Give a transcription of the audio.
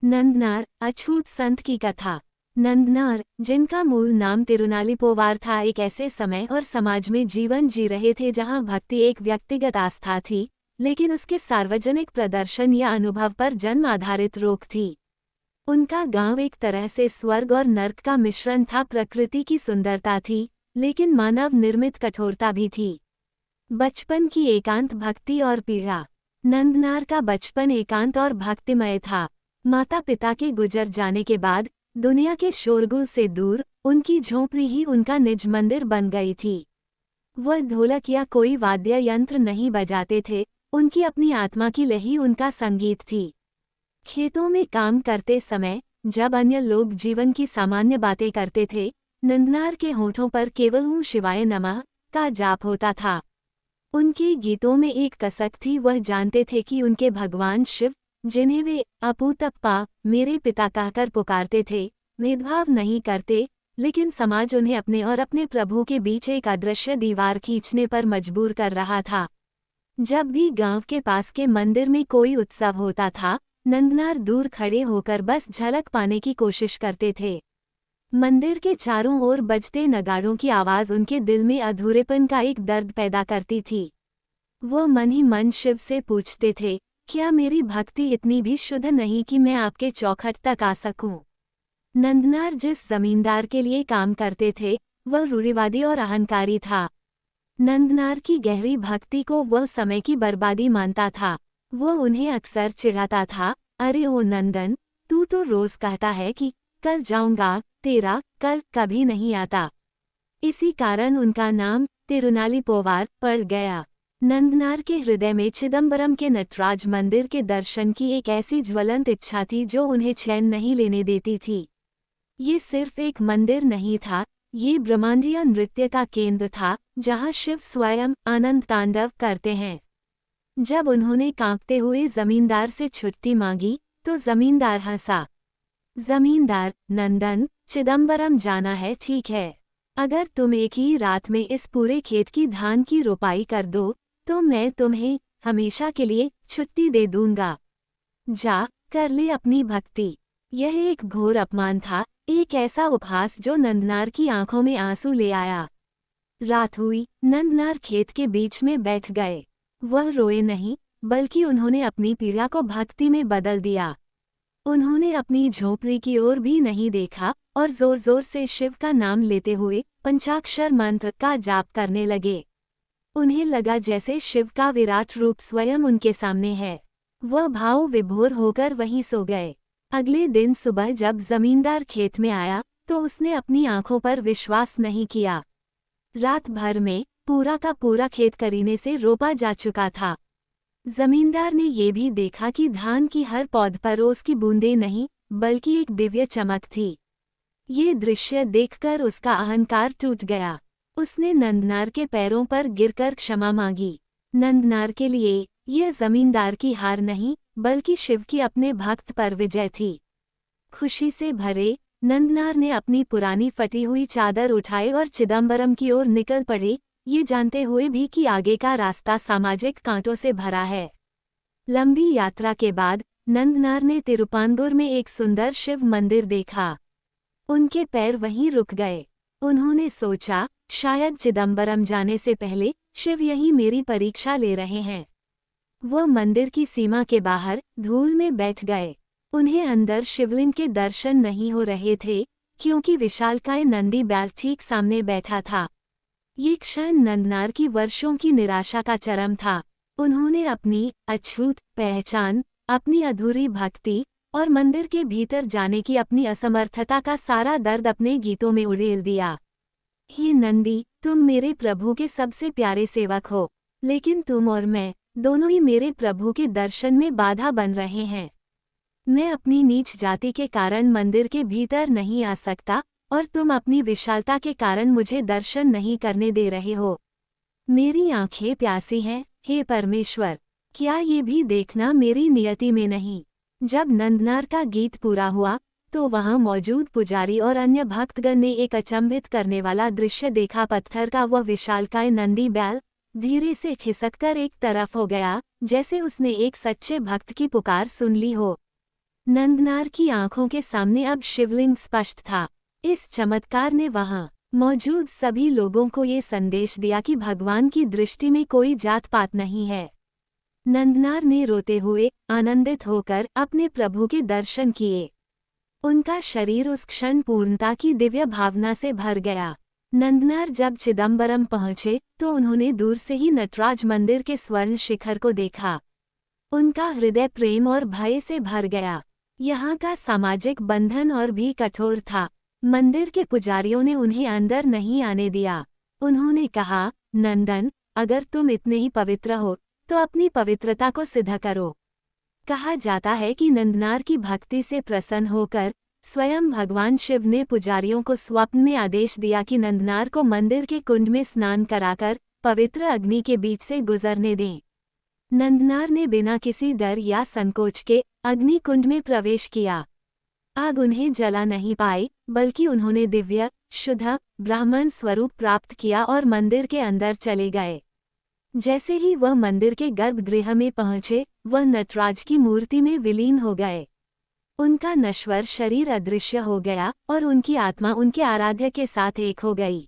नंदनार, अछूत संत की कथा। नंदनार, जिनका मूल नाम तिरुनाली पोवार था, एक ऐसे समय और समाज में जीवन जी रहे थे जहां भक्ति एक व्यक्तिगत आस्था थी, लेकिन उसके सार्वजनिक प्रदर्शन या अनुभव पर जन्म आधारित रोक थी। उनका गांव एक तरह से स्वर्ग और नर्क का मिश्रण था। प्रकृति की सुंदरता थी, लेकिन मानव निर्मित कठोरता भी थी। बचपन की एकांत भक्ति और पीड़ा। नंदनार का बचपन एकांत और भक्तिमय था। माता पिता के गुजर जाने के बाद दुनिया के शोरगुल से दूर उनकी झोंपड़ी ही उनका निज मंदिर बन गई थी। वह ढोलक या कोई वाद्य यंत्र नहीं बजाते थे, उनकी अपनी आत्मा की लही उनका संगीत थी। खेतों में काम करते समय जब अन्य लोग जीवन की सामान्य बातें करते थे, नंदनार के होठों पर केवल ओम शिवाय नमः का जाप होता था। उनके गीतों में एक कसक थी। वह जानते थे कि उनके भगवान शिव, जिन्हें वे अपूतप्पा मेरे पिता कहकर पुकारते थे, भेदभाव नहीं करते, लेकिन समाज उन्हें अपने और अपने प्रभु के बीच एक अदृश्य दीवार खींचने पर मजबूर कर रहा था। जब भी गांव के पास के मंदिर में कोई उत्सव होता था, नंदनार दूर खड़े होकर बस झलक पाने की कोशिश करते थे। मंदिर के चारों ओर बजते नगाड़ों की आवाज उनके दिल में अधूरेपन का एक दर्द पैदा करती थी। वो मन ही मन शिव से पूछते थे, क्या मेरी भक्ति इतनी भी शुद्ध नहीं कि मैं आपके चौखट तक आ सकूं? नंदनार जिस जमींदार के लिए काम करते थे, वह रूढ़िवादी और अहंकारी था। नंदनार की गहरी भक्ति को वह समय की बर्बादी मानता था। वो उन्हें अक्सर चिढ़ाता था, अरे ओ नंदन, तू तो रोज कहता है कि कल जाऊंगा, तेरा कल कभी नहीं आता। इसी कारण उनका नाम तिरुनाली पोवार पड़ गया। नंदनार के हृदय में चिदम्बरम के नटराज मंदिर के दर्शन की एक ऐसी ज्वलंत इच्छा थी जो उन्हें चैन नहीं लेने देती थी। ये सिर्फ एक मंदिर नहीं था, ये ब्रह्मांडीय नृत्य का केंद्र था, जहां शिव स्वयं आनंद तांडव करते हैं। जब उन्होंने कांपते हुए जमींदार से छुट्टी मांगी, तो जमींदार हंसा। जमींदार, नंदन, चिदम्बरम जाना है, ठीक है। अगर तुम एक ही रात में इस पूरे खेत की धान की रोपाई कर दो, तो मैं तुम्हें हमेशा के लिए छुट्टी दे दूंगा। जा, कर ले अपनी भक्ति। यह एक घोर अपमान था, एक ऐसा उपहास जो नंदनार की आंखों में आंसू ले आया। रात हुई, नंदनार खेत के बीच में बैठ गए। वह रोए नहीं, बल्कि उन्होंने अपनी पीड़ा को भक्ति में बदल दिया। उन्होंने अपनी झोंपड़ी की ओर भी नहीं देखा और जोर जोर से शिव का नाम लेते हुए पंचाक्षर मंत्र का जाप करने लगे। उन्हें लगा जैसे शिव का विराट रूप स्वयं उनके सामने है। वह भाव विभोर होकर वहीं सो गए। अगले दिन सुबह जब जमींदार खेत में आया, तो उसने अपनी आंखों पर विश्वास नहीं किया। रात भर में पूरा का पूरा खेत करीने से रोपा जा चुका था। जमींदार ने ये भी देखा कि धान की हर पौध पर ओस की बूंदें नहीं, बल्कि एक दिव्य चमक थी। ये दृश्य देखकर उसका अहंकार टूट गया। उसने नंदनार के पैरों पर गिरकर क्षमा मांगी। नंदनार के लिए यह जमींदार की हार नहीं, बल्कि शिव की अपने भक्त पर विजय थी। खुशी से भरे, नंदनार ने अपनी पुरानी फटी हुई चादर उठाई और चिदम्बरम की ओर निकल पड़े, ये जानते हुए भी कि आगे का रास्ता सामाजिक कांटों से भरा है। लंबी यात्रा के बाद नंदनार ने तिरुपांगुर में एक सुंदर शिव मंदिर देखा। उनके पैर वहीं रुक गए। उन्होंने सोचा, शायद चिदम्बरम जाने से पहले शिव यही मेरी परीक्षा ले रहे हैं। वह मंदिर की सीमा के बाहर धूल में बैठ गए। उन्हें अंदर शिवलिंग के दर्शन नहीं हो रहे थे, क्योंकि विशालकाय नंदी बैल ठीक सामने बैठा था। ये क्षण नंदनार की वर्षों की निराशा का चरम था। उन्होंने अपनी अछूत पहचान, अपनी अधूरी भक्ति और मंदिर के भीतर जाने की अपनी असमर्थता का सारा दर्द अपने गीतों में उड़ेल दिया। हे नंदी, तुम मेरे प्रभु के सबसे प्यारे सेवक हो, लेकिन तुम और मैं दोनों ही मेरे प्रभु के दर्शन में बाधा बन रहे हैं। मैं अपनी नीच जाति के कारण मंदिर के भीतर नहीं आ सकता, और तुम अपनी विशालता के कारण मुझे दर्शन नहीं करने दे रहे हो। मेरी आंखें प्यासी हैं, हे परमेश्वर, क्या ये भी देखना मेरी नियति में नहीं? जब नंदनार का गीत पूरा हुआ, तो वहां मौजूद पुजारी और अन्य भक्तगण ने एक अचंभित करने वाला दृश्य देखा। पत्थर का वह विशालकाय नंदी बैल धीरे से खिसककर एक तरफ हो गया, जैसे उसने एक सच्चे भक्त की पुकार सुन ली हो। नंदनार की आंखों के सामने अब शिवलिंग स्पष्ट था। इस चमत्कार ने वहां मौजूद सभी लोगों को ये संदेश दिया कि भगवान की दृष्टि में कोई जात पात नहीं है। नंदनार ने रोते हुए आनंदित होकर अपने प्रभु के दर्शन किए। उनका शरीर उस क्षण पूर्णता की दिव्य भावना से भर गया। नंदनार जब चिदम्बरम पहुंचे तो उन्होंने दूर से ही नटराज मंदिर के स्वर्ण शिखर को देखा। उनका हृदय प्रेम और भय से भर गया। यहाँ का सामाजिक बंधन और भी कठोर था। मंदिर के पुजारियों ने उन्हें अंदर नहीं आने दिया। उन्होंने कहा, नंदन, अगर तुम इतने ही पवित्र हो तो अपनी पवित्रता को सिद्ध करो। कहा जाता है कि नंदनार की भक्ति से प्रसन्न होकर स्वयं भगवान शिव ने पुजारियों को स्वप्न में आदेश दिया कि नंदनार को मंदिर के कुंड में स्नान कराकर पवित्र अग्नि के बीच से गुजरने दें। नंदनार ने बिना किसी डर या संकोच के अग्नि कुंड में प्रवेश किया। आग उन्हें जला नहीं पाई, बल्कि उन्होंने दिव्य, शुद्ध, ब्राह्मण स्वरूप प्राप्त किया और मंदिर के अंदर चले गए। जैसे ही वह मंदिर के गर्भगृह में पहुंचे, वह नटराज की मूर्ति में विलीन हो गए। उनका नश्वर शरीर अदृश्य हो गया और उनकी आत्मा उनके आराध्य के साथ एक हो गई।